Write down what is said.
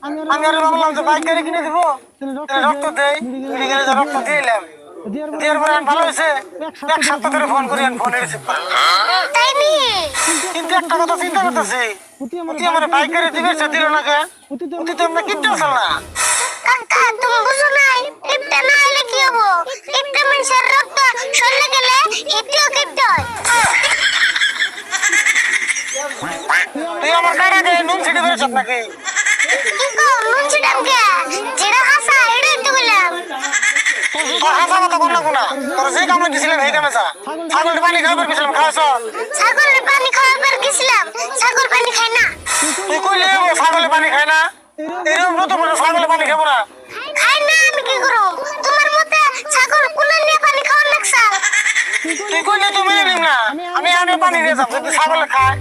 আমি আর ভাবলাম যে বাইক গাড়ি কিনে দেবো, রক্ত দেই, মেডিকেলে যে রক্ত দিলাম, দেওয়ার পরে ভালো হয়েছে। এক সপ্তাহ ধরে ফোন করি, ফোন রিসিভ করে। তাই নি? কিন্তু একটা কথা চিন্তা করতেছি, তুই আমার বাইক গাড়ি দিবে সে দিল না কেন? তুই তো আমরা কিনতে আসল না। কাকা তুমি বুঝো নাই, কিপটা না হলে কি হবো? কিপটা মানুষের রক্ত শরীরে গেলে হিটিও কিপটা হয়। তুই আমার গাড়ি দিয়ে নুন ছিটে বেড়েছ নাকি? কি কো নুন ছিটাম কে? যেটা হাসা এটাই তো বললাম। তোর হাসা কথা বল না কোনা, তোর যে কামে দিছিলাম এই কামে যা। ছাগলের পানি খাবার গেছিলাম, খাওয়াছ? ছাগলের পানি খাওয়াবার গেছিলাম, ছাগল পানি খায় না। তুই কইলে ছাগলের পানি খায় না? এরকম মতো বলে ছাগলের পানি খাবো না। খায় না আমি কি করব? তোমার মতে ছাগল কুলে নিয়ে পানি খাওয়ার লাগছা? তুই কইলে তো মেনে নিম না, আমি পানি নিয়ে যাবো যদি ছাগলে খায়।